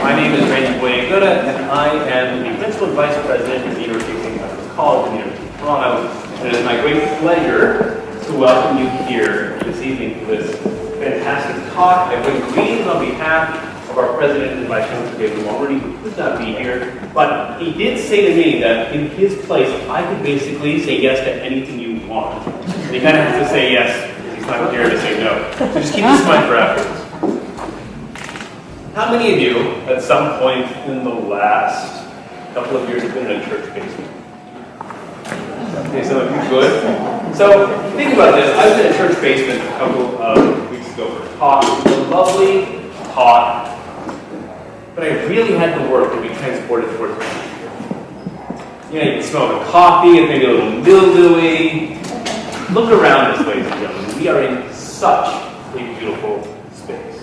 My name is Randy Boyagoda, and I am the Principal and Vice President of the University of St. Michael's College in the University of Toronto. And it is my great pleasure to welcome you here this evening for this fantastic talk. I bring greetings on behalf of our President and Vice Chancellor, David Mulroney, who could not be here. But he did say to me that in his place, I could basically say yes to anything you want. And he kind of has to say yes, because he's not here to say no. So just keep this in mind for afterwards. How many of you, at some point in the last couple of years, have been in a church basement? Okay, some of you good. So, think about this. I was in a church basement a couple of weeks ago for a talk. It was a lovely talk, but I really had to work to be transported towards me. You know, you can smell the coffee, it's maybe a little mildewy. Look around us, ladies and gentlemen. We are in such a beautiful space.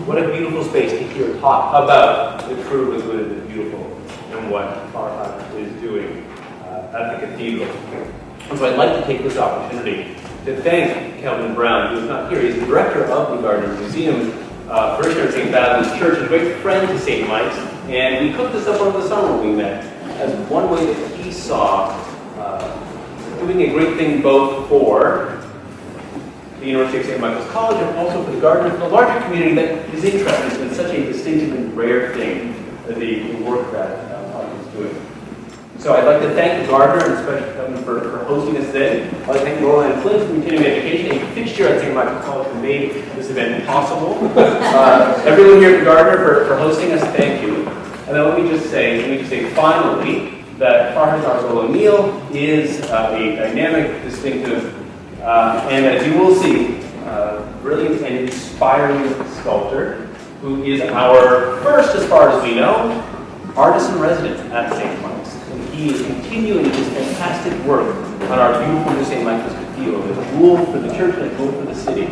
What a beautiful space to hear talk about the true, the good, the beautiful, and what Farhad is doing at the cathedral. And so I'd like to take this opportunity to thank Kelvin Brown, who is not here. He's the director of the Gardiner Museum, parishioner at St. Basil's Church, and a great friend to St. Mike's. And we cooked this up over the summer when we met as one way that he saw doing a great thing both for the University of St. Michael's College and also for the Gardiner, for the larger community that is interested in such a distinctive and rare thing, the work that Farhad is doing. So I'd like to thank the Gardiner and especially Kevin for hosting us today. I'd like to thank Laura and Flynn from Continuing Education, a fixture at St. Michael's College, who made this event possible. Everyone here at the Gardiner for hosting us, thank you. And then let me just say finally that Farhad Nargol is a dynamic, distinctive, and as you will see, brilliant and inspiring sculptor who is our first, as far as we know, artist in residence at St. Mike's. And he is continuing his fantastic work on our beautiful new St. Michael's Cathedral. It's a rule for the church and a rule for the city.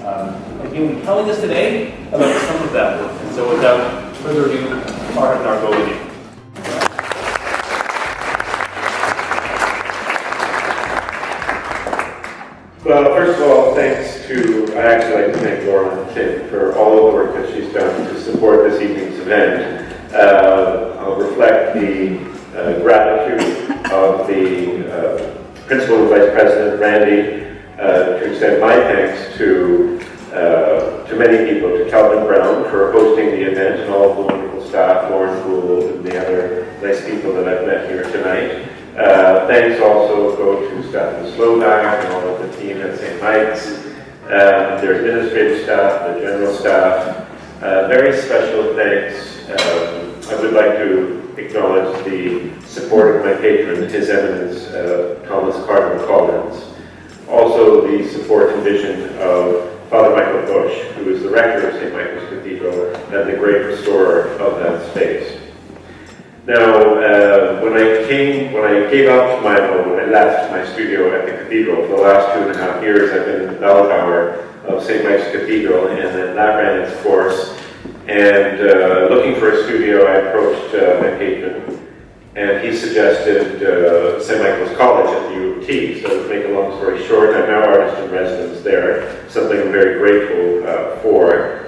And he will be telling us today about some of that work. And so without further ado, Farhad Nargol. Well, first of all, thanks to, I actually like to thank Laura and Tim for all of the work that she's done to support this evening's event. I'll reflect the gratitude of the Principal and Vice President, Randy, to extend my thanks to many people, to Kelvin Brown for hosting the event and all of the wonderful staff, Lauren Gould and the other nice people that I've met here tonight. Thanks also go to Stefan Slovak and all of the team at St. Mike's, their administrative staff, their general staff. Very special thanks. I would like to acknowledge the support of my patron, His Eminence Thomas Cardinal Collins. Also the support and vision of Father Michael Bush, who is the rector of St. Michael's Cathedral and the great restorer of that space. Now, when I left my studio at the cathedral, for the last 2.5 years, I've been in the bell tower of St. Mike's Cathedral, and then that ran its course. And looking for a studio, I approached my patron, and he suggested St. Michael's College at the U of T. So to make a long story short, I'm now artist in residence there, something I'm very grateful for.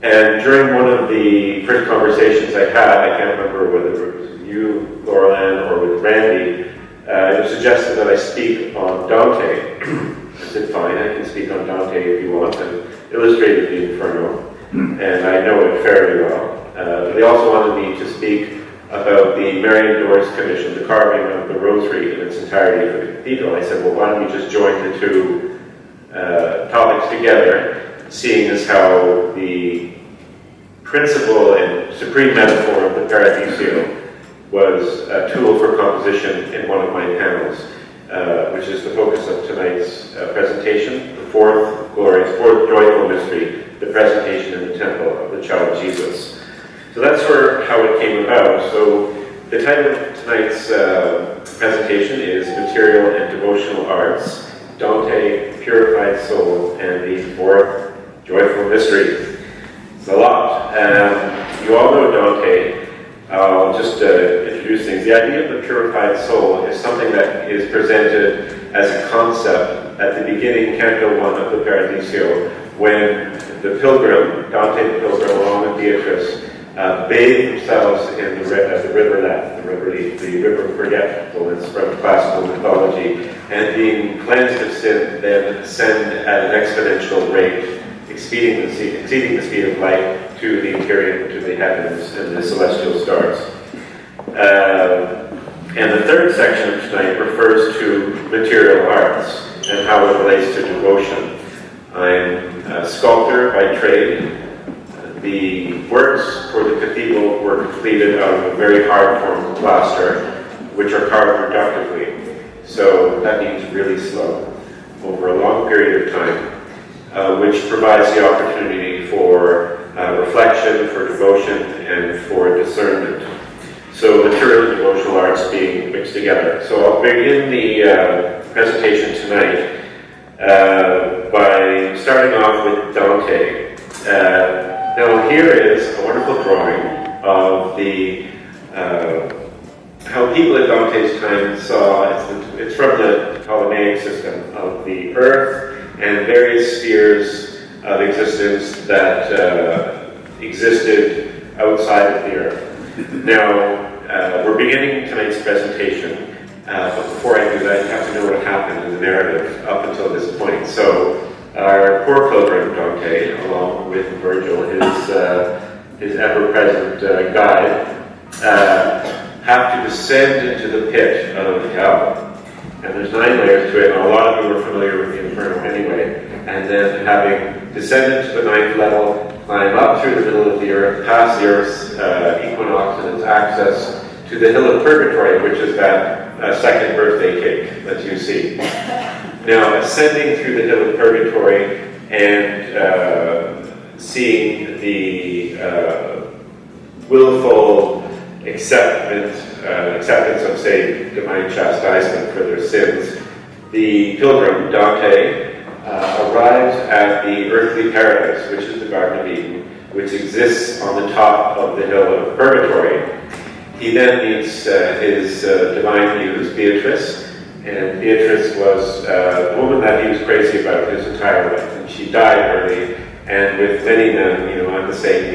And during one of the first conversations I had, I can't remember whether it was with you, Laura, or with Randy, it was suggested that I speak on Dante. I said, fine, I can speak on Dante if you want. I illustrated the Inferno, and I know it fairly well. They also wanted me to speak about the Marian Doors Commission, the carving of the rosary in its entirety for the cathedral. I said, well, why don't we just join the two topics together, seeing as how the principal and supreme metaphor of the Paradiso was a tool for composition in one of my panels, which is the focus of tonight's presentation, the fourth joyful mystery, the presentation in the temple of the child Jesus. So that's how it came about. So the title of tonight's presentation is Material and Devotional Arts, Dante, Purified Soul, and the Fourth Joyful Mystery. It's a lot. You all know Dante. I'll just introduce things. The idea of the purified soul is something that is presented as a concept at the beginning, Canto 1 of the Paradiso, when the pilgrim, Dante the pilgrim, along with Beatrice, bathe themselves in the river forgetfulness from classical mythology, and being cleansed of sin, then ascend at an exponential rate, exceeding the speed of light to the empyrean, to the heavens and the celestial stars. And the third section of tonight refers to material arts and how it relates to devotion. I'm a sculptor by trade. The works for the cathedral were completed out of a very hard form of plaster, which are carved reductively. So that means really slow, over a long period of time, which provides the opportunity for reflection, for devotion, and for discernment. So material and devotional arts being mixed together. So I'll begin the presentation tonight by starting off with Dante. Now here is a wonderful drawing of the how people at Dante's time saw, it's from the Ptolemaic system of the earth and various spheres of existence that existed outside of the earth. Now, we're beginning tonight's presentation, but before I do that, you have to know what happened in the narrative up until this point. So, our poor pilgrim Dante, along with Virgil, his ever-present guide, have to descend into the pit of hell. And there's 9 layers to it, and a lot of you are familiar with the Inferno anyway. And then having descended to the 9th level, climb up through the middle of the earth, past the earth's equinox and its access to the hill of Purgatory, which is that second birthday cake that you see. Now, ascending through the hill of Purgatory and seeing the willful acceptance of, say, divine chastisement for their sins, the pilgrim, Dante, arrives at the earthly paradise, which is the Garden of Eden, which exists on the top of the hill of Purgatory. He then meets his divine muse, Beatrice, and Beatrice was a woman that he was crazy about his entire life, and she died early. And with many men, I'm the same.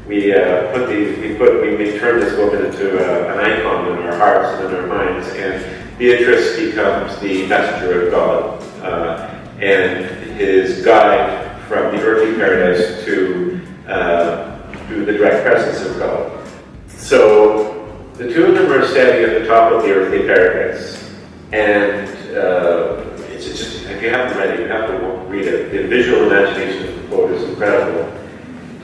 We turn this woman into an icon in our hearts and in our minds, and Beatrice becomes the messenger of God and his guide from the earthly paradise to the direct presence of God. So the two of them are standing at the top of the earthly paradise, and it's just, if you haven't read it, you have to read it. The visual imagination of the quote is incredible.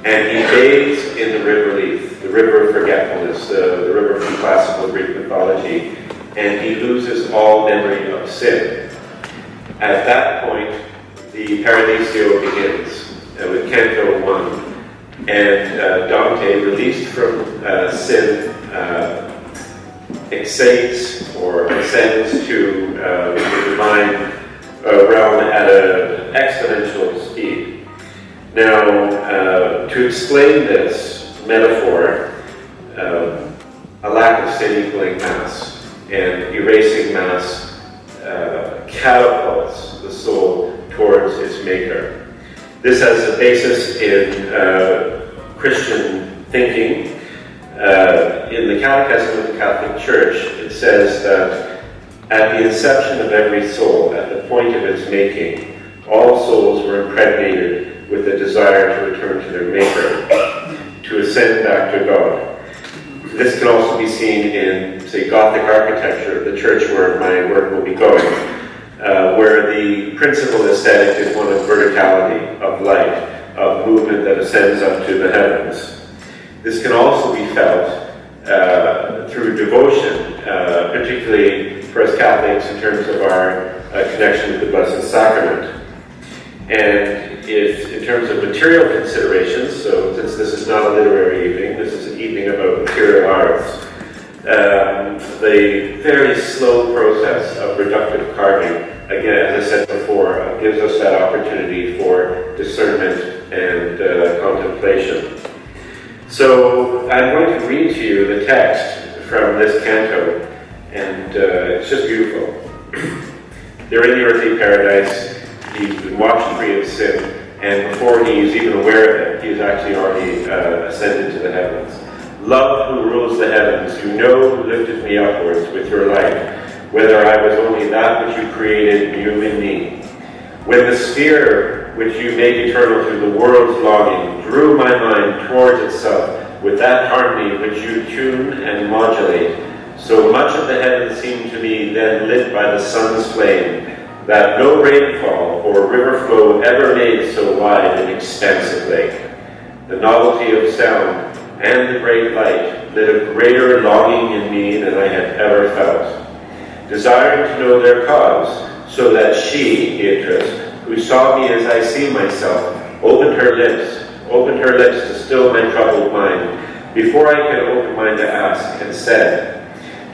And he bathes in the river Lethe, the river of forgetfulness, the river from classical Greek mythology, and he loses all memory of sin. At that point, the Paradisio begins with Canto 1, and Dante, released from sin, excites or ascends to the divine realm at an exponential speed. Now, to explain this metaphor, a lack of sin equaling mass and erasing mass catapults the soul towards its maker. This has a basis in Christian thinking. In the Catechism of the Catholic Church, it says that at the inception of every soul, at the point of its making, all souls were impregnated with a desire to return to their Maker, to ascend back to God. This can also be seen in, say, Gothic architecture, the church where my work will be going, where the principal aesthetic is one of verticality, of light, of movement that ascends up to the heavens. This can also be felt through devotion, particularly for us Catholics in terms of our connection with the Blessed Sacrament. And if, in terms of material considerations, so since this is not a literary evening, this is an evening about material arts, the very slow process of reductive carving, again, as I said before, gives us that opportunity for discernment and contemplation. So I'm going to read to you the text from this canto, and it's just beautiful. They're in the earthly paradise. He's been washed free of sin, and before he's even aware of it, he is actually already ascended to the heavens. Love who rules the heavens, you know who lifted me upwards with your light, whether I was only that which you created, you in me. When the sphere which you made eternal through the world's longing drew my mind towards itself with that harmony which you tune and modulate, so much of the heavens seemed to me then lit by the sun's flame, that no rainfall or river flow ever made so wide an expansive lake. The novelty of sound and the great light lit a greater longing in me than I had ever felt, desiring to know their cause, so that she, Beatrice, who saw me as I see myself, opened her lips to still my troubled mind, before I could open mine to ask, and said,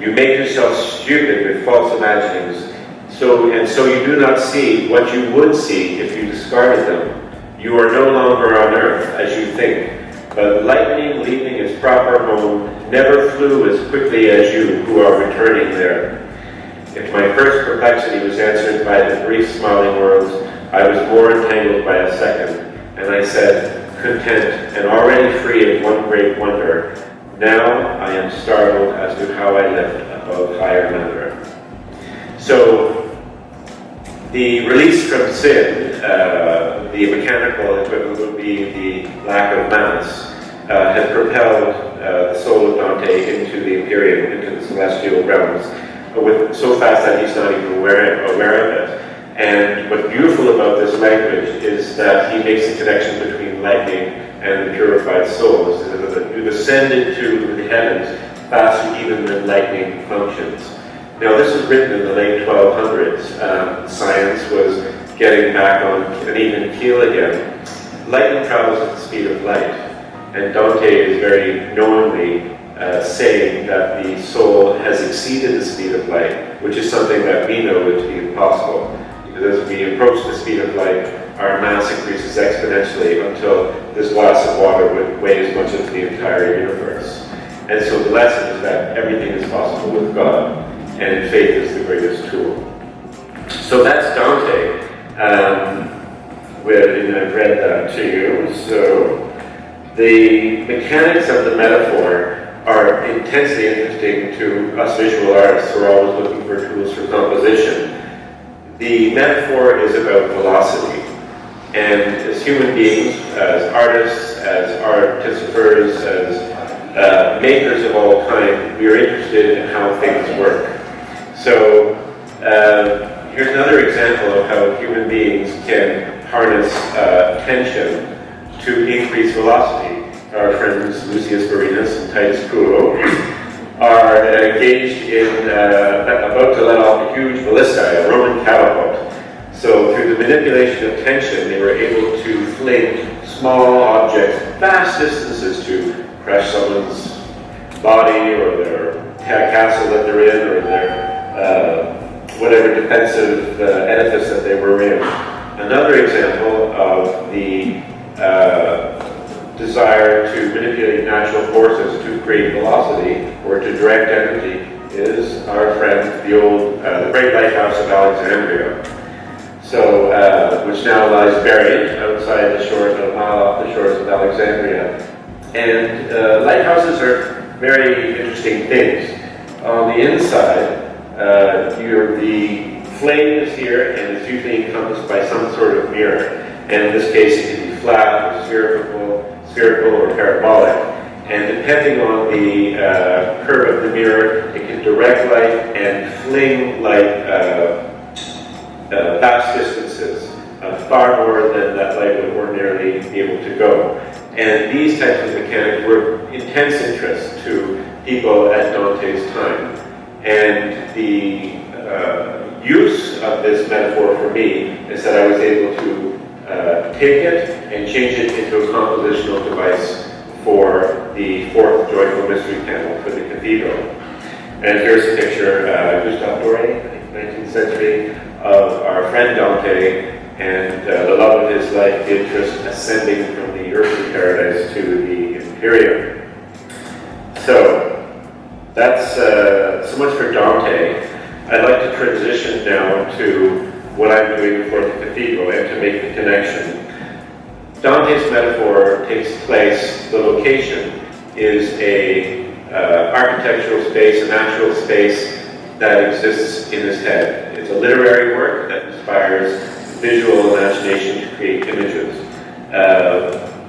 you make yourself stupid with false imaginings, so you do not see what you would see if you discarded them. You are no longer on earth, as you think, but lightning leaving its proper home never flew as quickly as you who are returning there. If my first perplexity was answered by the brief smiling words, I was more entangled by a second, and I said, content and already free of one great wonder, now I am startled as to how I lift above higher matter. So, the release from sin, the mechanical equivalent would be the lack of mass, has propelled the soul of Dante into the Empyrean, into the celestial realms, so fast that he's not even aware of it. And what's beautiful about this language is that he makes a connection between lightning and the purified soul. So that you've ascended to the heavens faster even than lightning functions. Now, this was written in the late 1200s. Science was getting back on an even keel again. Lightning travels at the speed of light, and Dante is very knowingly saying that the soul has exceeded the speed of light, which is something that we know to be impossible. Because as we approach the speed of light, our mass increases exponentially until this glass of water would weigh as much as the entire universe. And so the lesson is that everything is possible with God, and faith is the greatest tool. So that's Dante. And I've read that to you. So the mechanics of the metaphor are intensely interesting to us visual artists who are always looking for tools for composition. The metaphor is about velocity. And as human beings, as artists, as artificers, as makers of all kind, we are interested in how things work. So here's another example of how human beings can harness tension to increase velocity. Our friends Lucius Varenus and Titus Culo are engaged in about to let off a huge ballistae, a Roman catapult. So through the manipulation of tension, they were able to fling small objects vast distances to crash someone's body or their castle that they're in or their whatever defensive edifice that they were in. Another example of the desire to manipulate natural forces to create velocity or to direct energy is our friend, the great lighthouse of Alexandria. So, which now lies buried outside the shores, a mile off the shores of Alexandria. And lighthouses are very interesting things. On the inside, the flame is here, and it's usually encompassed by some sort of mirror. And in this case, it can be flat or spherical or parabolic. And depending on the curve of the mirror, it can direct light and fling light vast distances, far more than that light would ordinarily be able to go. And these types of mechanics were of intense interest to people at Dante's time. And the use of this metaphor for me is that I was able to take it and change it into a compositional device for the fourth joyful mystery panel for the cathedral. And here's a picture, Gustave Doré, 19th century, of our friend Dante and the love of his life, Beatrice, ascending from the earthly paradise to the Empyrean. So that's so much for Dante. I'd like to transition now to what I'm doing for the cathedral and to make the connection. Dante's metaphor takes place, the location is a architectural space, a natural space that exists in his head. It's a literary work that inspires visual imagination to create images.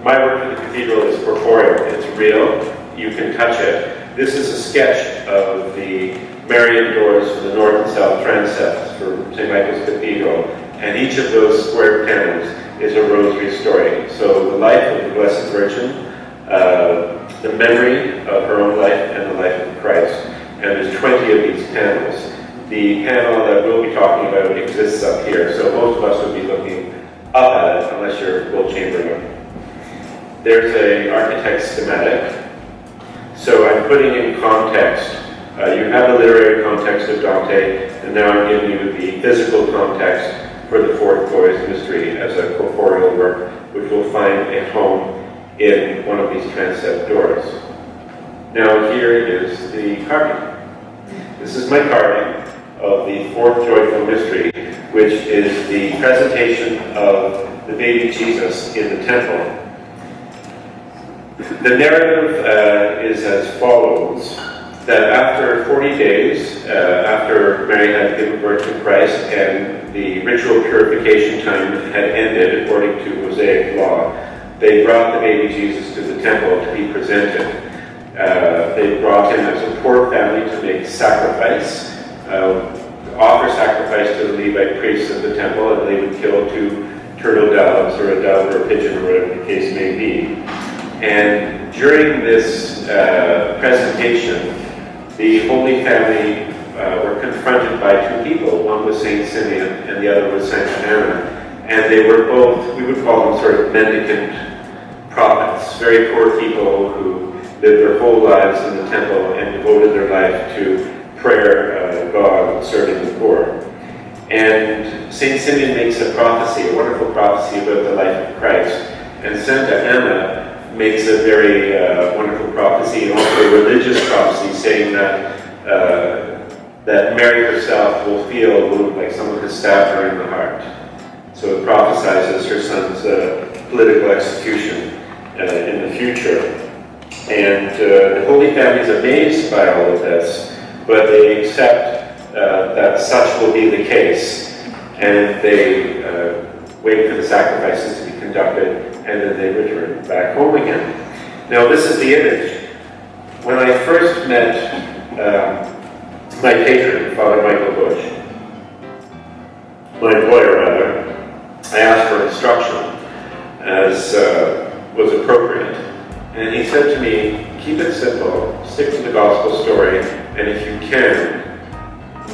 My work for the cathedral is corporeal, it's real, you can touch it. This is a sketch of the Marian doors for the north and south transepts for St. Michael's Cathedral, and each of those square panels is a rosary story. So the life of the Blessed Virgin, the memory of her own life, and the life of Christ. And there's 20 of these panels. The panel that we'll be talking about exists up here, so most of us would be looking up at it, unless you're full chamberlain. There's an architect's schematic. So I'm putting in context. You have the literary context of Dante, and now I'm giving you the physical context for the fourth glorious mystery as a corporeal work, which we'll find at home in one of these transept doors. Now here is the carving. This is my carving of the fourth joyful mystery, which is the presentation of the baby Jesus in the temple. The narrative is as follows, that after 40 days, after Mary had given birth to Christ and the ritual purification time had ended according to Mosaic law, they brought the baby Jesus to the temple to be presented. They brought him as a poor family to make sacrifice, offer sacrifice to the Levite priests of the temple, and they would kill 2 turtle doves or a dove or a pigeon or whatever the case may be. And during this presentation, the Holy Family were confronted by 2 people. One was Saint Simeon and the other was Saint Anna. And they were both, we would call them sort of mendicant prophets, very poor people who lived their whole lives in the temple and devoted their life to prayer, God, and serving the poor. And Saint Simeon makes a prophecy, a wonderful prophecy about the life of Christ. And Santa Anna makes a very wonderful prophecy, and also a religious prophecy, saying that that Mary herself will feel a wound like someone has stabbed her in the heart. So it prophesizes her son's political execution in the future. And the Holy Family is amazed by all of this, but they accept that such will be the case, and they wait for the sacrifices to be conducted, and then they return back home again. Now this is the image. When I first met my patron, Father Michael Bush, my employer rather, I asked for instruction as was appropriate. And he said to me, keep it simple, stick to the gospel story, and if you can,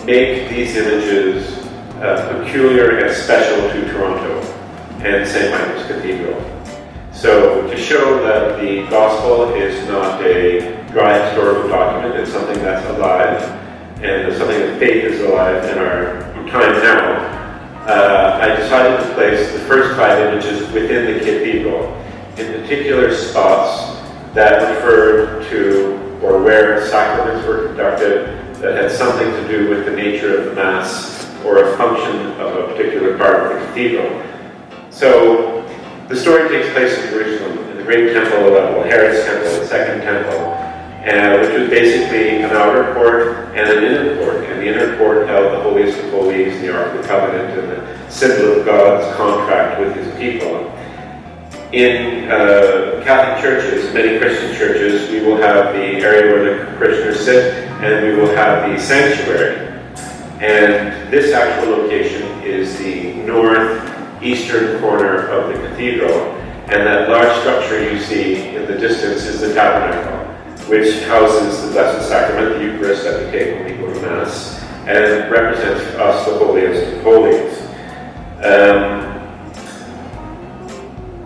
make these images peculiar and special to Toronto and St. Michael's Cathedral. So to show that the gospel is not a dry historical document, it's something that's alive, and something that faith is alive in our time now, I decided to place the first 5 images within the cathedral, in particular spots that referred to or where sacraments were conducted that had something to do with the nature of the Mass or a function of a particular part of the cathedral. So the story takes place in Jerusalem, in the great temple, Herod's temple, the second temple, which was basically an outer court and an inner court. And the inner court held the holiest of holies, and the Ark of the Covenant, and the symbol of God's contract with his people. In Catholic churches, many Christian churches, we will have the area where the parishioners sit, and we will have the sanctuary. And this actual location is the northeastern corner of the cathedral, and that large structure you see in the distance is the tabernacle, which houses the Blessed Sacrament, the Eucharist that we take when we go to Mass, and represents for us the holiest of holies.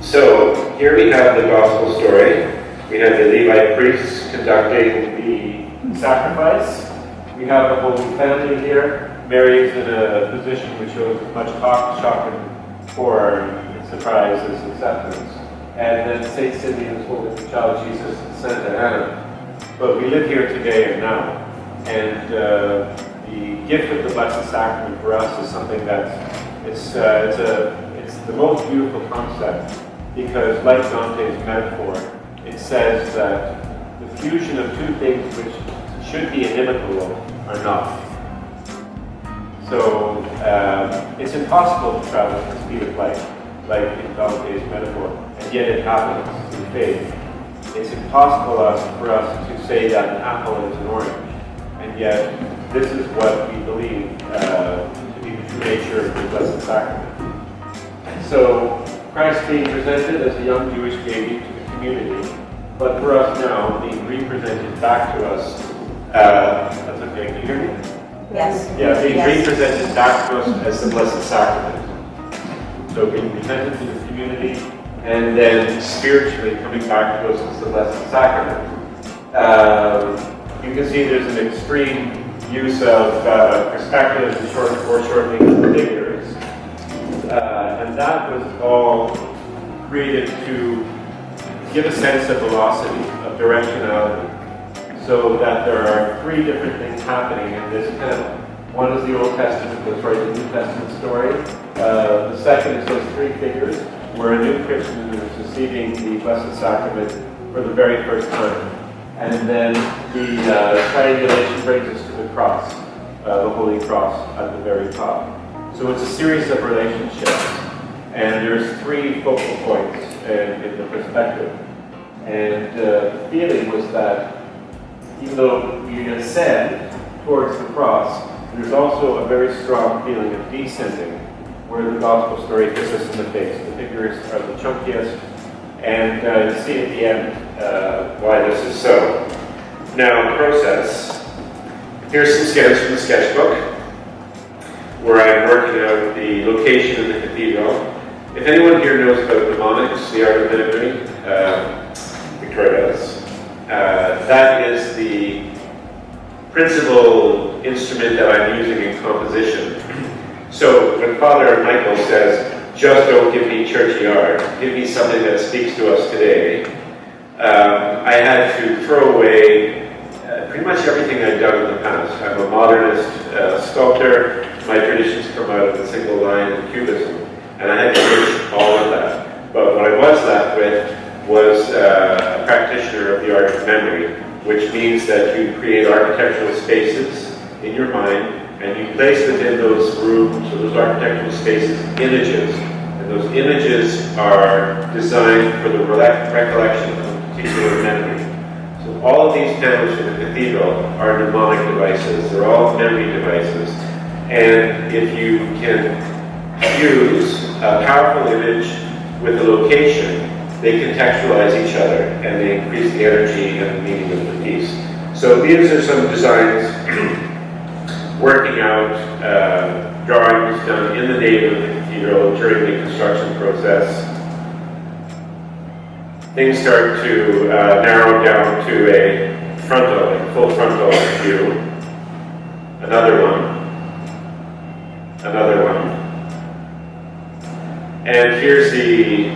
So here we have the gospel story. We have the Levite priests conducting the sacrifice. We have the Holy Family here. Mary is in a position which shows as much shock and horror and surprise as acceptance. And then St. Simeon is holding the child Jesus and Santa Anna. But we live here today and now. And the gift of the Blessed Sacrament for us is something that's, it's the most beautiful concept because, like Dante's metaphor, it says that the fusion of two things which should be inimical are not. So it's impossible to travel at the speed of light, like in Dante's metaphor, and yet it happens through faith. It's impossible for us to say that an apple is an orange, and yet this is what we believe to be the true nature of the Blessed Sacrament. So Christ being presented as a young Jewish baby to the community, but for us now being represented back to us. That's okay, can you hear me? Yes. Yeah, being Yes. represented back to us as the Blessed Sacrament. So being presented to the community, and then spiritually coming back to us as the Blessed Sacrament. You can see there's an extreme use of perspective and foreshortening of figures. And that was all created to give a sense of velocity, of directionality, so that there are three different things happening in this panel. One is the Old Testament, that's right, the New Testament story. The second is those three figures, where a new Christian is receiving the Blessed Sacrament for the very first time. And then the triangulation brings us to the cross, the Holy Cross at the very top. So it's a series of relationships, and there's three focal points in the perspective. And the feeling was that even though we ascend towards the cross, there's also a very strong feeling of descending, where the gospel story hits us in the face. The figures are the chunkiest, and you see at the end why this is so. Now, process. Here's some sketches from the sketchbook, where I'm working out the location of the cathedral. If anyone here knows about mnemonics, the art of mimicry, Victoria does. That is the principal instrument that I'm using in composition. So when Father Michael says, just don't give me churchy art, give me something that speaks to us today, I had to throw away pretty much everything I'd done in the past. I'm a modernist sculptor. My traditions come out of the single line and cubism, and I had to ditch all of that. But what I was left with was a practitioner of the art of memory, which means that you create architectural spaces in your mind, and you place within those rooms or those architectural spaces images, and those images are designed for the recollection of a particular memory. So all of these panels for the cathedral are mnemonic devices. They're all memory devices. And if you can fuse a powerful image with a location, they contextualize each other and they increase the energy and the meaning of the piece. So these are some designs working out drawings done in the nave of the cathedral during the construction process. Things start to narrow down to a frontal, like full frontal view. Another one. Another one. And here's the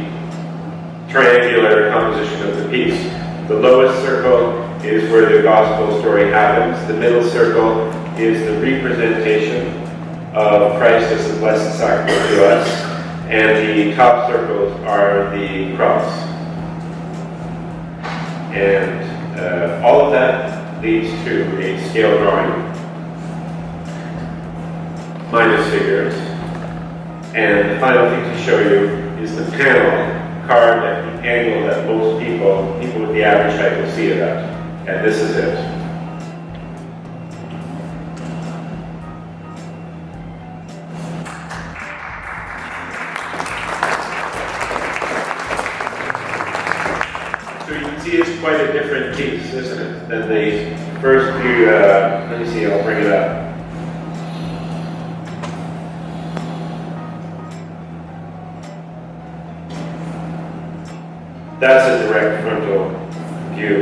triangular composition of the piece. The lowest circle is where the gospel story happens. The middle circle is the representation of Christ as the Blessed Sacrament to us. And the top circles are the cross. And all of that leads to a scale drawing, minus figures. And the final thing to show you is the panel carved at the angle that most people with the average height will see it at. And this is it. So you can see it's quite a different piece, isn't it, than the first view. Let me see, I'll bring it up. That's a direct frontal view.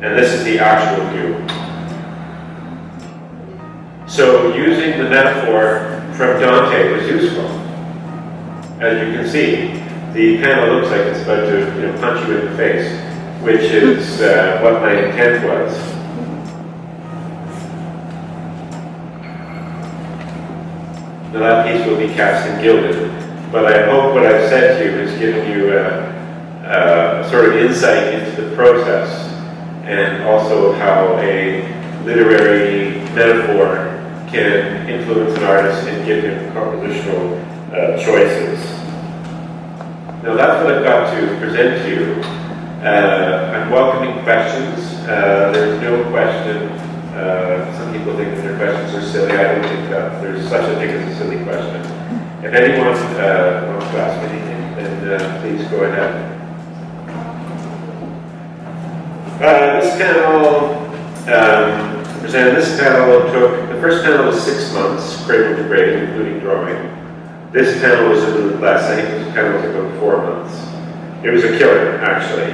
And this is the actual view. So using the metaphor from Dante was useful. As you can see, the panel looks like it's about to punch you in the face, which is what my intent was. Now that piece will be cast and gilded. But I hope what I've said to you has given you a sort of insight into the process, and also how a literary metaphor can influence an artist and give him compositional choices. Now that's what I've got to present to you. I'm welcoming questions. There's no question. Some people think that their questions are silly. I don't think that there's such a thing as a silly question. If anyone wants to ask anything, then please go ahead. This panel, the first panel was 6 months, cradle to grave, including drawing. This panel was a little less. I think this panel was about 4 months. It was a killer, actually.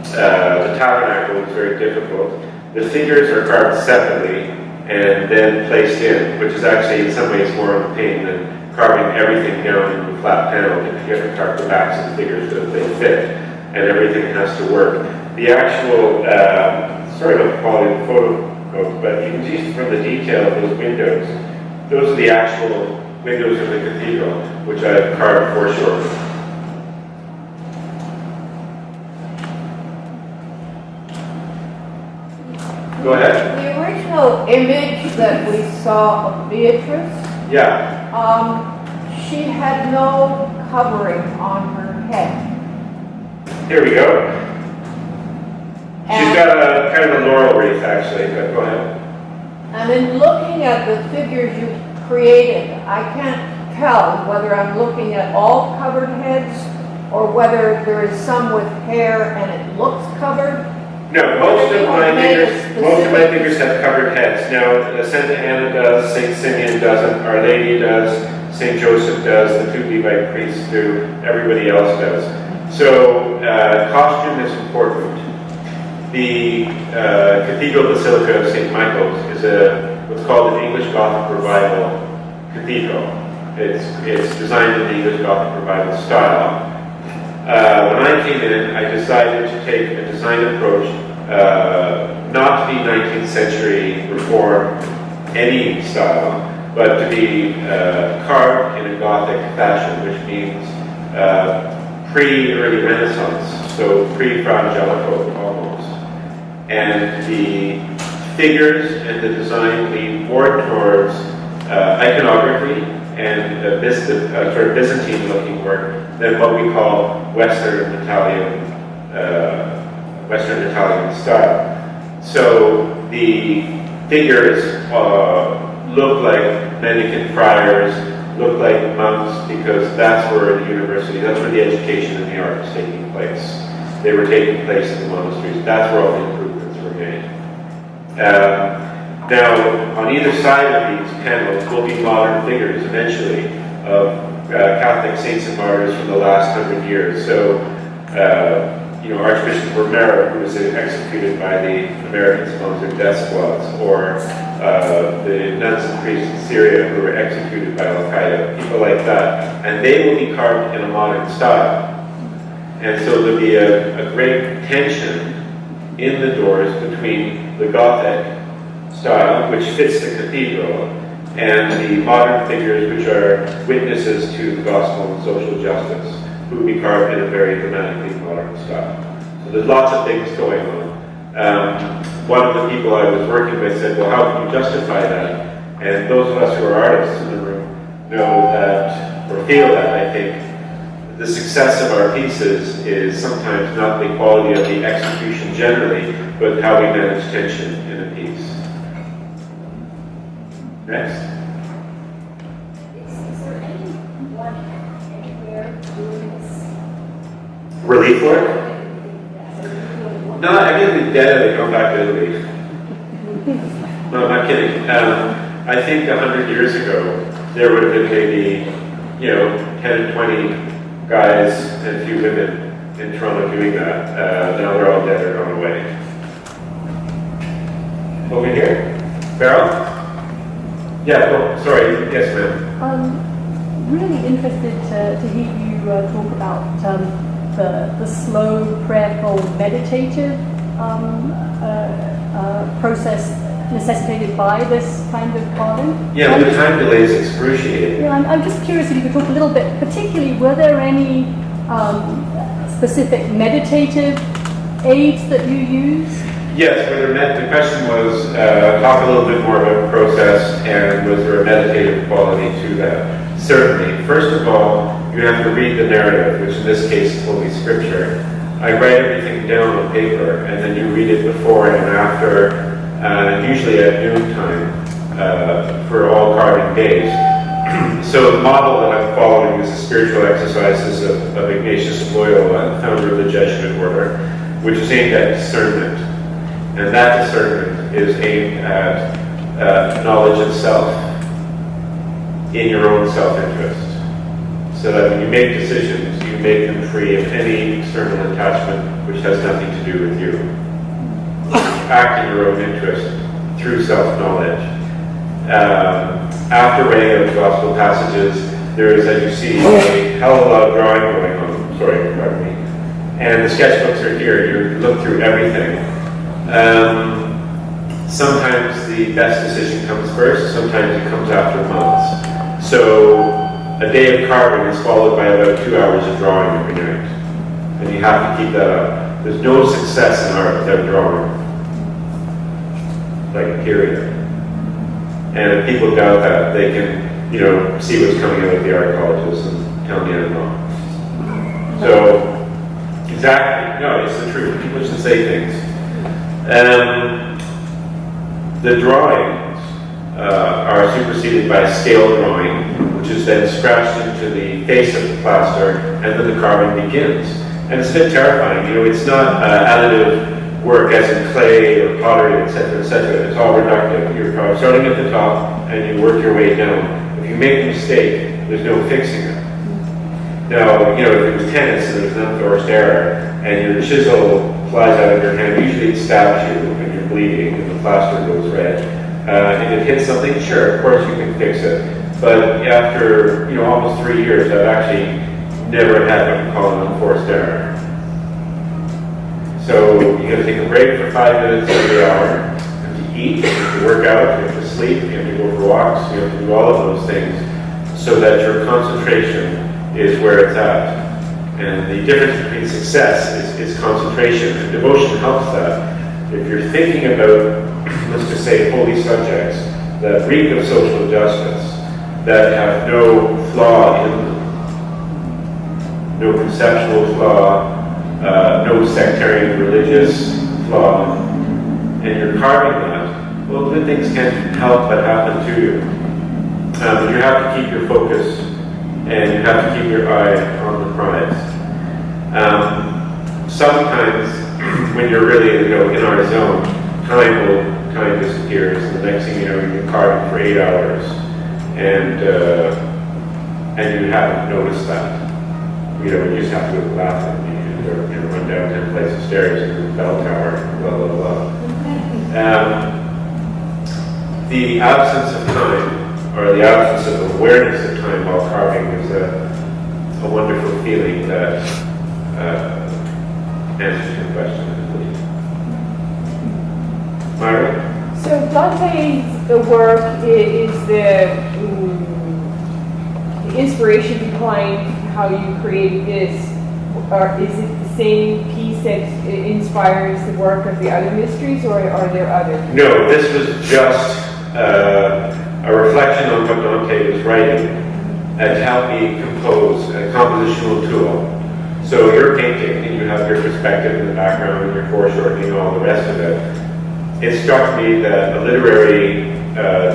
The tabernacle was very difficult. The figures are carved separately and then placed in, which is actually in some ways more of a pain than carving everything down into a flat panel. You have to carve the backs of the figures so that they fit, and everything has to work. The actual, sorry about the quality of the photo, folks, but you can see from the detail of those windows, those are the actual windows of the cathedral, which I've carved foreshortened. Go ahead. The original image that we saw of Beatrice, Yeah. she had no covering on her head. Here we go. She's got a kind of a laurel wreath, actually, but go ahead. And in looking at the figures you created, I can't tell whether I'm looking at all covered heads or whether there is some with hair and it looks covered. No, most of my figures have covered heads. Now, Santa Anna does, Saint Simeon doesn't, Our Lady does, Saint Joseph does, the 2 Levite priests do, everybody else does. So, costume is important. The Cathedral Basilica of St. Michael's is what's called an English Gothic Revival cathedral. It's designed in the English Gothic Revival style. When I came in, I decided to take a design approach, not to be 19th century reform any style, but to be carved in a Gothic fashion, which means pre-early Renaissance, so pre-Fra Angelico almost. And the figures and the design lead more towards iconography and sort of Byzantine-looking work than what we call Western Italian style. So the figures look like mendicant friars, look like monks, because that's where the university, that's where the education and the art was taking place. They were taking place in the monasteries. That's where all the improvements were made. Now, on either side of these panels will be modern figures, eventually, of Catholic saints and martyrs from the last 100 years. So, Archbishop Romero, who was executed by the American-sponsored death squads, or the nuns and priests in Syria who were executed by Al-Qaeda, people like that. And they will be carved in a modern style. And so there'll be a great tension in the doors between the Gothic style, which fits the cathedral, and the modern figures, which are witnesses to the gospel and social justice, who will be carved in a very dramatically modern style. So there's lots of things going on. One of the people I was working with said, well, how can you justify that? And those of us who are artists in the room know that, or feel that, I think, the success of our pieces is sometimes not the quality of the execution generally, but how we manage tension in a piece. Next. Is there anyone anywhere doing this? Relief work? No, I mean the dead, they come back to Italy. No, I'm not kidding. I think 100 years ago, there would have been maybe, 10 and 20 guys and a few women in Toronto doing that. Now they're all dead or gone away. Over here? Beryl? Yeah, oh, sorry. Yes, ma'am. Really interested to hear you talk about the slow, prayerful, meditative process necessitated by this kind of carving? Yeah, the time delay is excruciating. Yeah, I'm just curious if you could talk a little bit, particularly, were there any specific meditative aids that you use? Yes, the question was, talk a little bit more about the process, and was there a meditative quality to that? Certainly. First of all, you have to read the narrative, which in this case is Holy Scripture. I write everything down on paper, and then you read it before and after, usually at noontime, for all carving days. So the model that I'm following is the spiritual exercises of Ignatius of Loyola, the founder of the Jesuit order, which is aimed at discernment. And that discernment is aimed at knowledge of self in your own self-interest. So that when you make decisions, you make them free of any external attachment which has nothing to do with you. Act in your own interest through self-knowledge. After writing of gospel passages, there is, as you see, a hell of a lot of drawing going on. Sorry, pardon me. And the sketchbooks are here. You look through everything. Sometimes the best decision comes first. Sometimes it comes after months. So a day of carving is followed by about 2 hours of drawing every night. And you have to keep that up. There's no success in art without drawing. Like, period. And if people doubt that, they can, see what's coming out of the art colleges and tell me I'm wrong. So, exactly. No, it's the truth. People should say things. The drawings are superseded by scale drawing, which is then scratched into the face of the plaster, and then the carving begins. And it's a bit terrifying. It's not additive work as in clay or pottery, etc., etc. It's all reductive. You're starting at the top and you work your way down. If you make a mistake, there's no fixing it. Now, if it was tennis and there's an unforced error and your chisel flies out of your hand, usually it stabs you and you're bleeding and the plaster goes red. If it hits something, sure, of course you can fix it. But after almost 3 years, I've actually never had what you call an unforced error. So you got to take a break for 5 minutes every hour. You have to eat, you have to work out, you have to sleep, you have to go for walks, you have to do all of those things so that your concentration is where it's at. And the difference between success is concentration, and devotion helps that. If you're thinking about, let's just say, holy subjects that reek of social justice, that have no flaw in them, no conceptual flaw, no sectarian religious flaw, and you're carving that, well, good things can't help but happen to you. But you have to keep your focus, and you have to keep your eye on the prize. Sometimes, when you're really, in our zone, time disappears, and the next thing you know, you've been carving for 8 hours, and you haven't noticed that. You just have to go to the bathroom. Run down 10 flights of stairs to the bell tower, blah, blah, blah. The absence of time, or the absence of awareness of time while carving is a wonderful feeling that answers your question, I believe. Myra? So Dante's work is the inspiration behind how you create this. Or is it the same piece that inspires the work of the other mysteries, or are there others? No, this was just a reflection on what Dante was writing and helped me compose a compositional tool. So you're painting and you have your perspective in the background and your foreshortening and all the rest of it. It struck me that a literary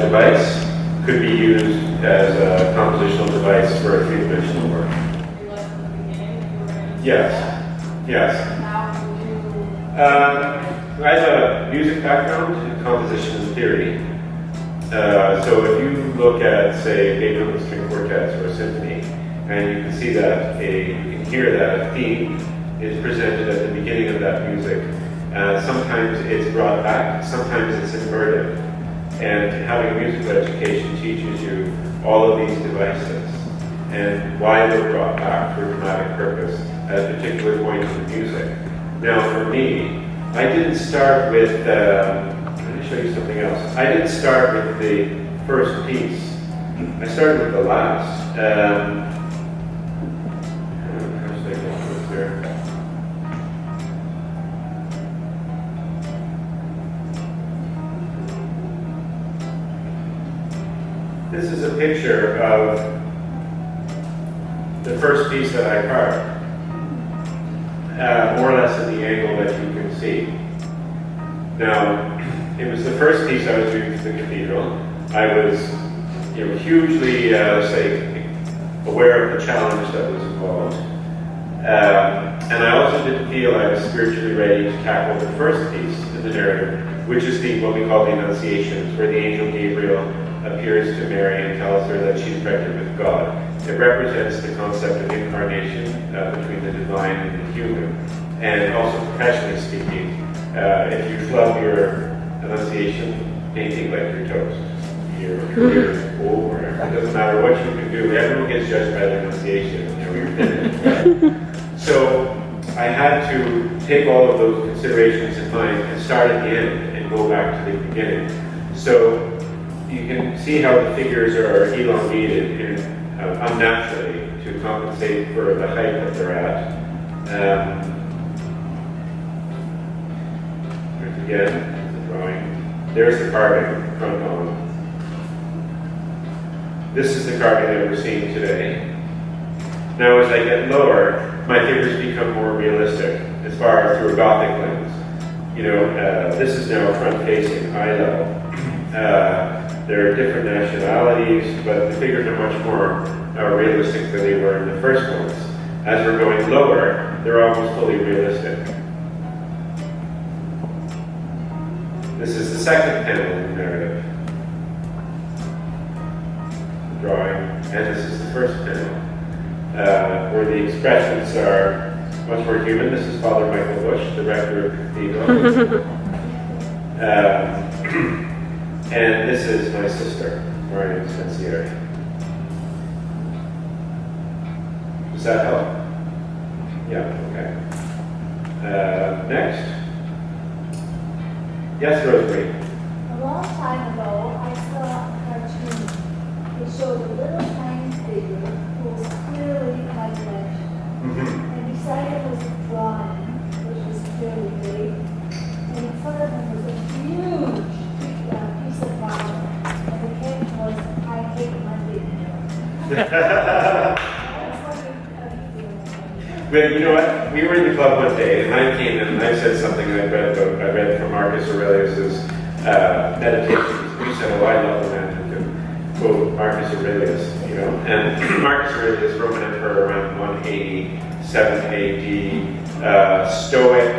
device could be used as a compositional device for a three-dimensional work. Yes. I have a music background in composition and theory. So if you look at, say, Beethoven string quartets or a symphony, and you can see that you can hear that a theme is presented at the beginning of that music. Sometimes it's brought back, sometimes it's inverted. And having a musical education teaches you all of these devices and why they're brought back for dramatic purpose at a particular point in the music. Now, for me, I didn't start with, I me show you something else. I didn't start with the first piece. I started with the last. How should I get this here? This is a picture of the first piece that I carved, more or less in the angle that you can see. Now, it was the first piece I was doing for the cathedral. I was, hugely, aware of the challenge that was involved, and I also didn't feel I was spiritually ready to tackle the first piece in the narrative, which is what we call the Annunciations, where the angel Gabriel appears to Mary and tells her that she's pregnant with God. It represents the concept of incarnation between the divine and the human. And also professionally speaking, if you flub your Annunciation, painting like your toast. Your career is over. It doesn't matter what you can do. Everyone gets judged by the Annunciation. You're finished. So I had to take all of those considerations in mind and start at the end and go back to the beginning. So you can see how the figures are elongated and unnaturally to compensate for the height that they're at. Here's again the drawing. There's the carving, front on. This is the carving that we're seeing today. Now as I get lower, my figures become more realistic as far as through a Gothic lens. This is now front-facing, eye level. There are different nationalities, but the figures are much more realistic than they were in the first ones. As we're going lower, they're almost fully realistic. This is the second panel in the narrative. The drawing, and this is the first panel, where the expressions are much more human. This is Father Michael Bush, the rector of the cathedral. And this is my sister, Marion Spensieri. Does that help? Yeah, okay. Next. Yes, Rosemary. A long time ago, I saw a cartoon. It showed a little tiny figure who was clearly my flesh. And beside it was a drawing, which was clearly big. And in front of him was a huge piece of marble. And the caption was, "I hate my big nose." But you know what? We were in the club one day, and I came in and I said something I read from Marcus Aurelius's Meditations. We said, "Oh, I love the man who can quote Marcus Aurelius," And Marcus Aurelius, Roman emperor around 187 AD, Stoic,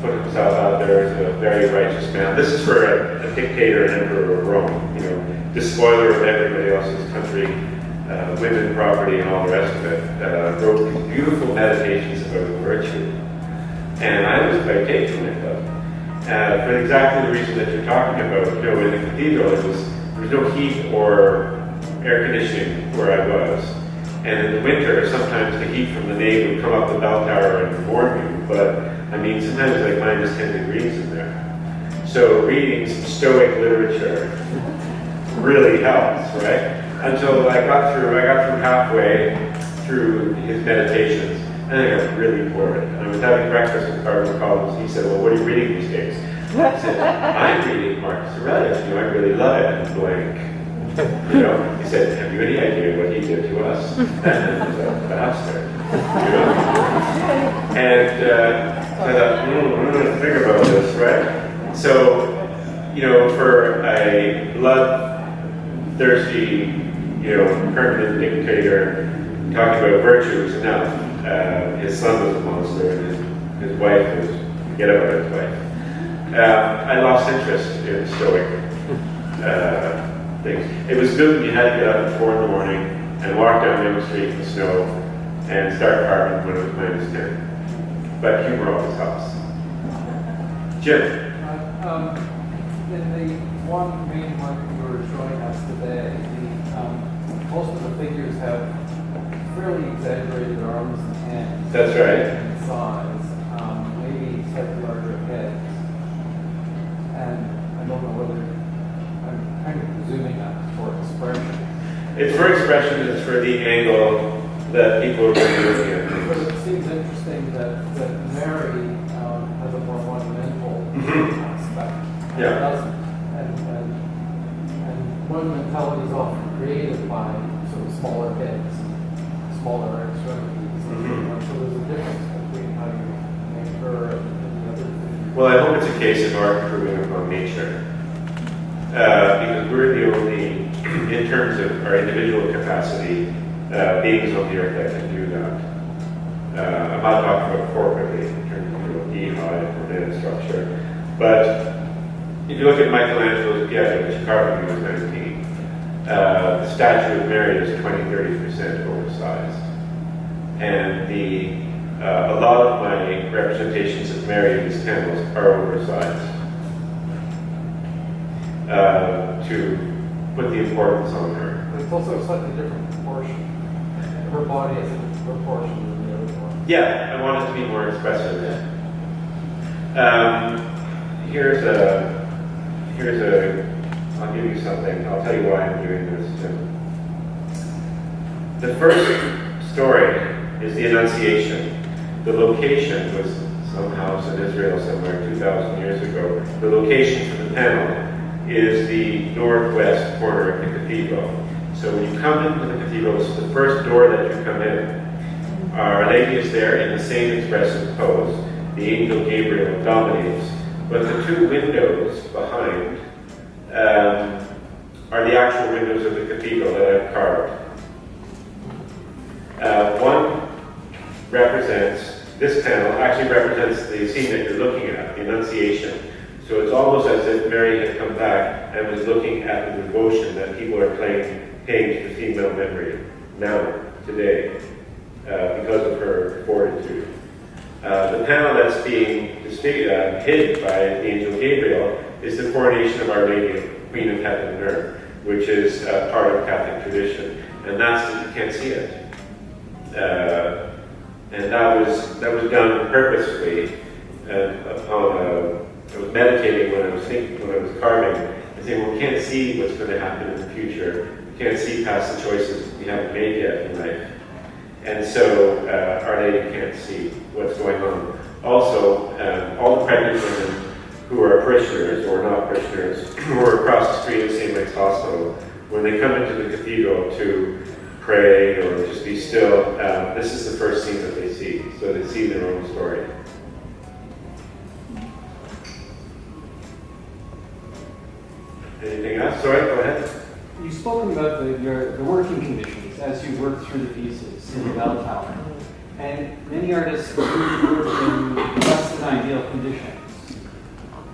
put himself out there as a very righteous man. This is for a dictator and emperor of Rome, despoiler of everybody else's country. Women, property, and all the rest of it, wrote these beautiful meditations about virtue. And I was quite taken with them. For exactly the reason that you're talking about, in the cathedral, there was no heat or air conditioning where I was. And in the winter, sometimes the heat from the nave would come up the bell tower and warm you, but sometimes like -10 degrees in there. So reading some Stoic literature really helps, right? Until I got through halfway through his meditations, and I got really bored. And I was having breakfast with Cardinal Collins. He said, "Well, what are you reading these days?" I said, "I'm reading Marcus Aurelius. I really love it." And blank. He said, "Have you any idea what he did to us?" And he was a bastard. And I thought, I'm going to think about this, right? So, for a blood-thirsty, permanent dictator talking about virtue is enough. His son was a monster, and his wife was, forget about his wife. I lost interest in Stoic things. It was good when you had to get up at 4 in the morning and walk down Main Street in the snow and start carving when it was -10. But humor always helps. Jim. In the one main one you were showing us today, most of the figures have fairly exaggerated arms and hands. That's right. In size, maybe slightly larger heads. And It's for expression, it's for the angle that people are going to be looking at. But it seems interesting that Mary has a more monumental aspect. Yeah. It doesn't. And monumentality is often created by sort of smaller heads, smaller extremities. So there's a difference between how you make her and the other thing. Well, I hope it's a case of art improving upon nature. Because we're the only, in terms of our individual capacity, beings on the earth that can do that. I'm not talking about corporately in terms of beehive or data structure, but if you look at Michelangelo's Pietà, which carved when he was 19, the statue of Mary is 20-30% oversized. And a lot of my representations of Mary in these panels are oversized to put the importance on her. It's also a slightly different proportion. Her body is a different proportion than the other one. Yeah, I want it to be more expressive. I'll give you something. I'll tell you why I'm doing this too. The first story is the Annunciation. The location was some house in Israel somewhere 2,000 years ago. The location for the panel is the northwest corner of the cathedral. So when you come into the cathedral, this is the first door that you come in. Our Lady is there in the same expressive pose. The angel Gabriel dominates. But the two windows behind are the actual windows of the cathedral that I've carved. One this panel actually represents the scene that you're looking at, the Annunciation. So it's almost as if Mary had come back and was looking at the devotion that people are paying to the female memory now, today, because of her fortitude. The panel that's being hid by the angel Gabriel is the coronation of Our Lady, Queen of Heaven and Earth, which is part of Catholic tradition, and you can't see it. And that was done purposefully. I was meditating when I was carving, and saying, well, we can't see what's going to happen in the future. We can't see past the choices we haven't made yet in life. And so Our Lady can't see what's going on. Also, all the pregnant women who are parishioners or not parishioners, who are across the street at St. Mike's Hospital, when they come into the cathedral to pray or just be still, this is the first scene that they see. So they see their own story. Anything else? Sorry, go ahead. You've spoken about the working conditions as you work through the pieces in the bell tower. And many artists work in less than ideal conditions.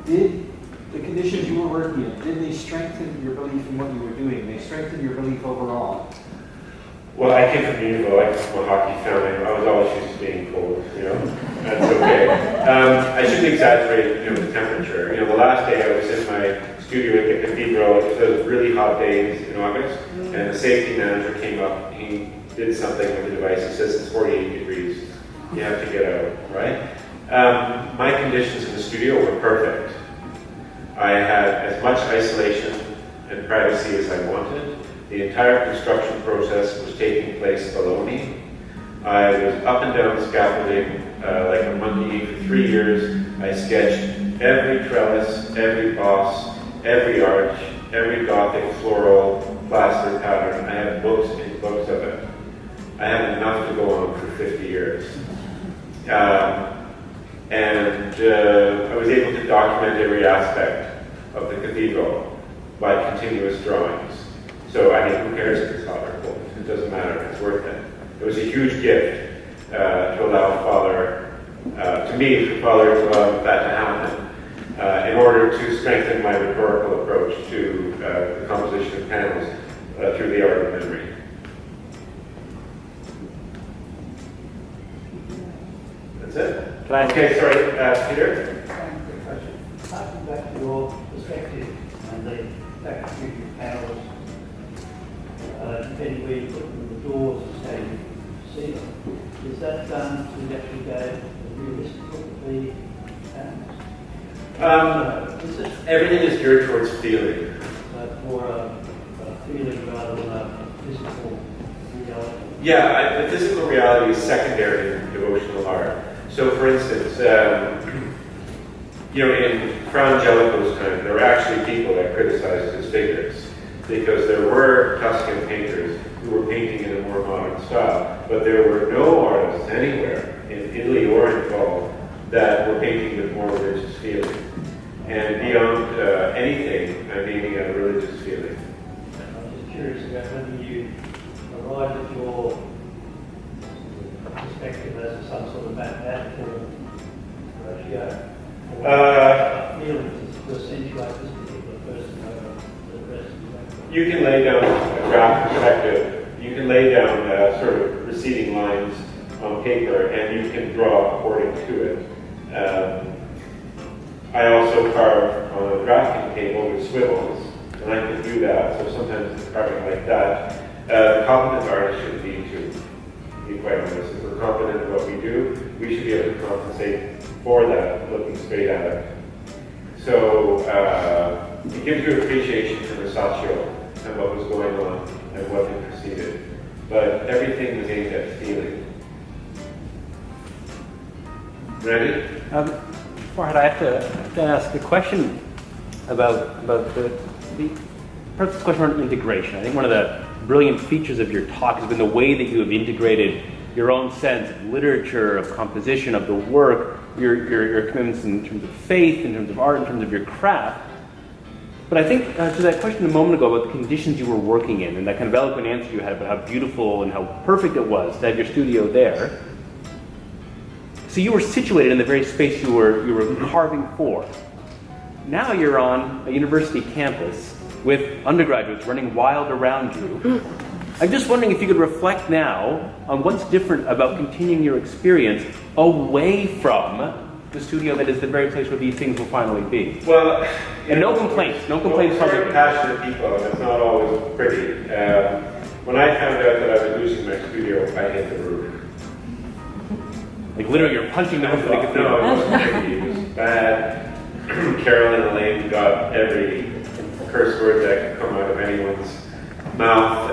Did the conditions you were working in, did they strengthen your belief in what you were doing? They strengthen your belief overall? Well, I came from Unionville. I come from a hockey family. I was always used to being cold, That's okay. I shouldn't exaggerate, the temperature. The last day I was in my studio at the cathedral. It was really hot days in August, and the safety manager came up. He did something with the device. He says it's 48 degrees. You have to get out, right? My conditions in the studio were perfect. I had as much isolation and privacy as I wanted. The entire construction process was taking place below me. I was up and down the scaffolding like a monkey for 3 years. I sketched every trellis, every boss, every arch, every Gothic floral plaster pattern. I have books and books of it. I had enough to go on for 50 years. And I was able to document every aspect of the cathedral by continuous drawings. So, who cares if it's hot or cold? It doesn't matter. It's worth it. It was a huge gift to allow Father, to me, for Father to allow that to happen in order to strengthen my rhetorical approach to the composition of panels through the art of memory. That's it. Okay, sorry, Peter? Harking back to your perspective and the fact that you panels, depending where you put them, the doors and how you see them, is that done to actually go a realistic look at the panels? Everything is geared towards feeling. For a feeling rather than a physical reality? Yeah, the physical reality is secondary in devotional art. So, for instance, in Fra Angelico's time, there were actually people that criticized his figures because there were Tuscan painters who were painting in a more modern style, but there were no artists anywhere in Italy or in Gaul that were painting with more religious feeling. And beyond anything, I'm aiming at a religious feeling. I'm just curious about whether you arrived at your perspective as some sort of mathematical ratio. Feelings to accentuate this particular person over the rest of the You can lay down a graph perspective. You can lay down sort of receding lines on paper, and you can draw according to it. I also carve on a drafting table with swivels, and I can do that. So sometimes it's carving like that. The competent artist should need to be quite honest. If we're competent in what we do, we should be able to compensate for that, looking straight at it. So it gives you appreciation for Masaccio and what was going on and what had preceded. But everything was aimed at feeling. Ready? Farhad, I have to ask a question about the perhaps a question on integration. I think one of the brilliant features of your talk has been the way that you have integrated your own sense of literature, of composition, of the work, your commitments in terms of faith, in terms of art, in terms of your craft. But I think to that question a moment ago about the conditions you were working in and that kind of eloquent answer you had about how beautiful and how perfect it was to have your studio there. So you were situated in the very space you were carving for. Now you're on a university campus with undergraduates running wild around you. I'm just wondering if you could reflect now on what's different about continuing your experience away from the studio that is the very place where these things will finally be. Well, and no complaints. We're very passionate people, and it's not always pretty. When I found out that I was losing my studio, I hit the roof. Like literally, you're punching the roof of the cathedral. No, it wasn't pretty. It was bad. Carol and Elaine got every curse word that could come out of anyone's mouth.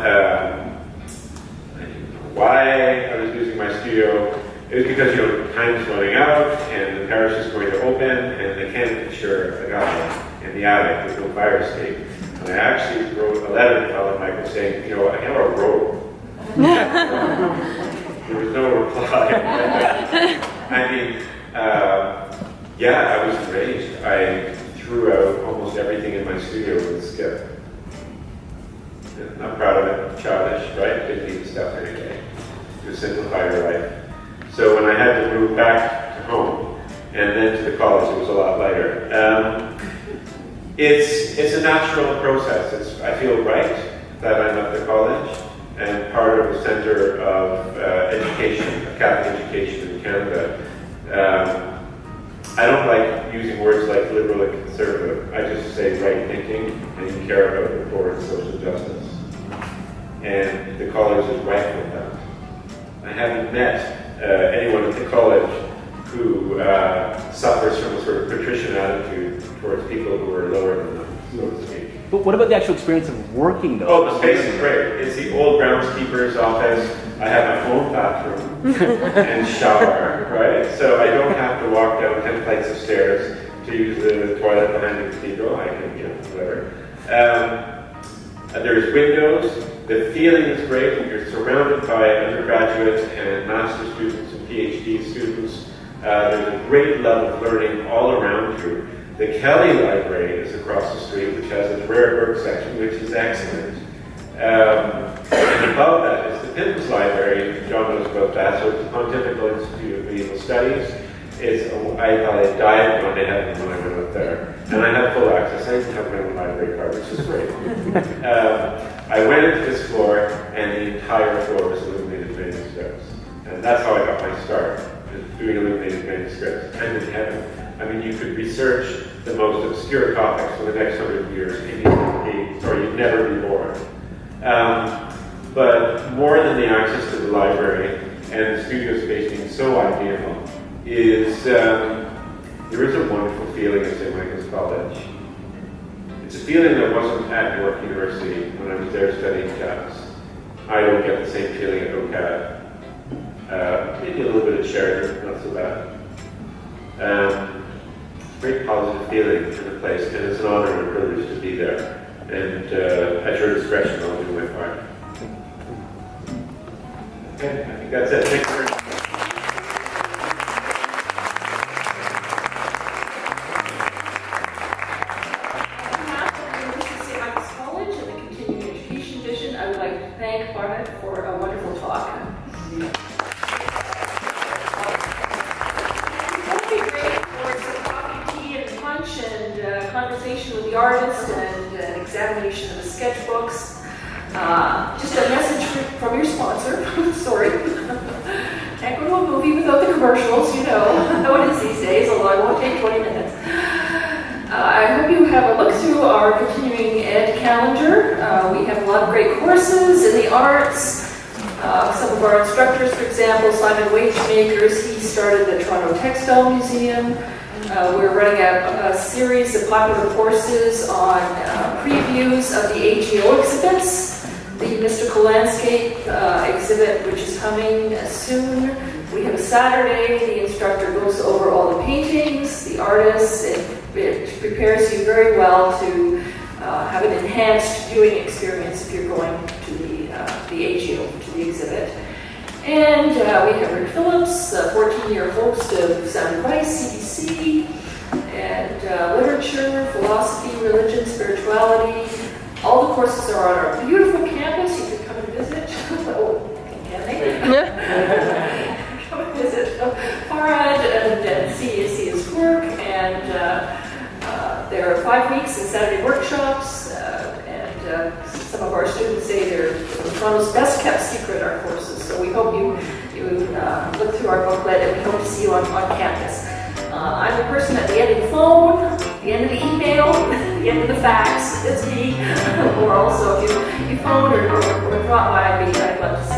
Why I was losing my studio? It was because time's running out, and the parish is going to open, and they can't insure a guy in the attic. There's no fire escape. And I actually wrote a letter to Father Michael saying, I have a robe. There was no reply. I mean, I was enraged. I threw out almost everything in my studio with a skip. I'm proud of it. Childish, right? Didn't need the stuff anyway. To simplify your life. So when I had to move back to home and then to the college, it was a lot lighter. It's a natural process. I feel right that I'm at the college and part of the center of education, of Catholic education in Canada. I don't like using words like liberal and conservative. I just say right thinking, and you care about the poor and social justice. And the college is rife with that. I haven't met anyone at the college who suffers from a sort of patrician attitude towards people who are lower than them, so to speak. But what about the actual experience of working, though? Oh, the space is great. It's the old groundskeeper's office. I have my own bathroom and shower, right? So I don't have to walk down 10 flights of stairs to use the toilet behind the cathedral. I can, whatever. There's windows. The feeling is great. You're surrounded by undergraduates and master's students and PhD students. There's a great level of learning all around you. The Kelly Library is across the street, which has a rare book section, which is excellent. And above that is the Pittman's Library. John knows about that. So it's the Pontifical Institute of Medieval Studies. I thought I died going to heaven when I went up there. And I had full access. I even have my own library card, which is great. I went into this floor, and the entire floor was illuminated manuscripts. And that's how I got my start, just doing illuminated manuscripts. I'm in heaven. I mean, you could research the most obscure topics for the next 100 years, and you'd never be bored. But more than the access to the library and the studio space being so ideal is there is a wonderful feeling at St. Michael's College. It's a feeling that wasn't at York University when I was there studying jazz. I don't get the same feeling at OCAD. Maybe a little bit of Sheridan, not so bad. Very positive feeling in the place, and it's an honor and a privilege to be there. And at your discretion, I'll do my part. Okay, I think that's it. Thank you very much. I would like to thank Farhad for a wonderful talk. It would be great for some coffee, tea, and punch, and conversation with the artist, and an examination of the sketchbooks. Just a message from your sponsor. Sorry. Can't go to a movie without the commercials, you know how it is these days, although I won't take 20 minutes. I hope you have a look through our continuing ed calendar. We have a lot of great courses in the arts. Some of our instructors, for example, Simon Wagemakers, he started the Toronto Textile Museum. We're running a series of popular courses on previews of the AGO exhibits. The Mystical Landscape exhibit, which is coming soon. We have a Saturday, the instructor goes over all the paintings, the artists. It prepares you very well to have an enhanced viewing experience if you're going to the AGO, to the exhibit. And we have Rick Phillips, 14-year host of Sound Advice, CBC, and literature, philosophy, religion, spirituality. All the courses are on our beautiful campus. You can come and visit. Oh, can they? Come and visit Farhad and see his work. And there are 5 weeks in Saturday workshops. And some of our students say they're Toronto's best kept secret, our courses. So we hope you look through our booklet, and we hope to see you on campus. I'm the person at the end of the phone, the end of the email, the end of the fax. It's me. Or also, if you phone or drop by, I'd love to see